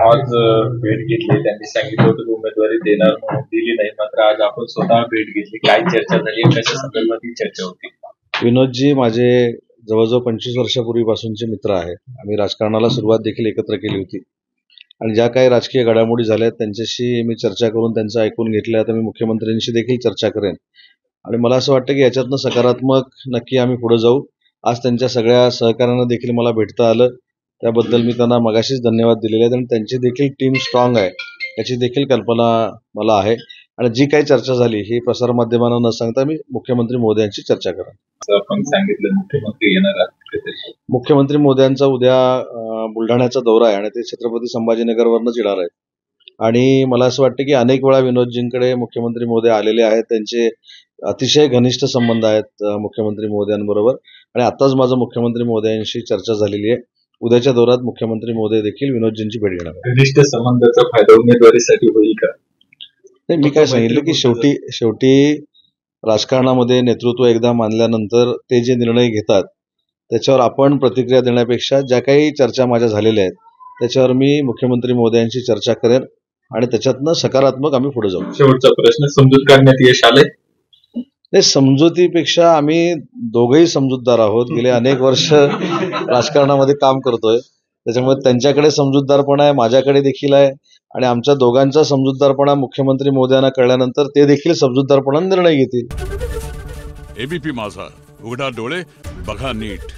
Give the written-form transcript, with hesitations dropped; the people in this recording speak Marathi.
आज भेट घेतली, त्यांनी सांगितलं होतं उमेदवारी देणार म्हणून दिली नाही, मात्र आज आपण स्वतः भेट घेतली. काय चर्चा झाली, कशा संदर्भात ही चर्चा होती? विनोदजी माझे जवळजवळ 25 वर्षापूर्वीपासूनचे मित्र आहेत. आम्ही राजकारणाला सुरुवात देखील एकत्र केली होती आणि ज्या काही राजकीय घडामोडी झाल्या त्यांच्याशी मी चर्चा करून त्यांचं ऐकून घेतलं. आता मी मुख्यमंत्र्यांशी देखील चर्चा करेन आणि मला असं वाटतं की याच्यातनं सकारात्मक नक्की आम्ही पुढे जाऊ. आज त्यांच्या सगळ्या सहकार्यांना देखील मला भेटता आलं, त्याबद्दल मी त्यांना मगाशीच धन्यवाद दिलेले आहेत आणि त्यांची देखील टीम स्ट्रॉंग आहे याची देखील कल्पना मला आहे. आणि जी काही चर्चा झाली ही प्रसारमाध्यमांना न सांगता मी मुख्यमंत्री मोदयांशी चर्चा करेन. आपण सांगितलं मुख्यमंत्री येणार आहेत. मुख्यमंत्री मोदयांचा उद्या बुलढाण्याचा दौरा आहे आणि ते छत्रपती संभाजीनगरवरनंच येणार आहेत आणि मला असं वाटतं की अनेक वेळा विनोदजींकडे मुख्यमंत्री मोदय आलेले आहेत. त्यांचे अतिशय घनिष्ठ संबंध आहेत मुख्यमंत्री मोदयांबरोबर आणि आताच माझं मुख्यमंत्री मोदयांशी चर्चा झालेली आहे. उद्याच्या दौऱ्यात मुख्यमंत्री मोदय देखील विनोदजींची भेट घेणार आहेत. घनिष्ठ संबंधाचा फायदा उमेदवारीसाठी होईल का? नाही, मी काय सांगितलं की शेवटी राजकारणामध्ये नेतृत्व एकदा मानल्यानंतर ते जे निर्णय घेतात त्याच्यावर आपण प्रतिक्रिया देण्यापेक्षा ज्या काही चर्चा माझ्या झालेल्या आहेत त्याच्यावर मी मुख्यमंत्री मोदयांशी चर्चा करेन आणि त्याच्यातनं सकारात्मक आम्ही पुढे जाऊ. शेवटचा प्रश्न, समजूत काढण्यात यश आलंय? नाही, समजुतीपेक्षा आम्ही दोघंही समजूतदार आहोत. गेले अनेक वर्ष राजकारणामध्ये काम करतोय, त्याच्यामुळे त्यांच्याकडे समजूतदारपणा आहे, माझ्याकडे देखील आहे आणि आमच्या दोघांचा समजूतदारपणा मुख्यमंत्री मोदयांना कळल्यानंतर ते देखील समजूतदारपणाने निर्णय घेतील. एबीपी माझा, उघडा डोळे बघा नीट.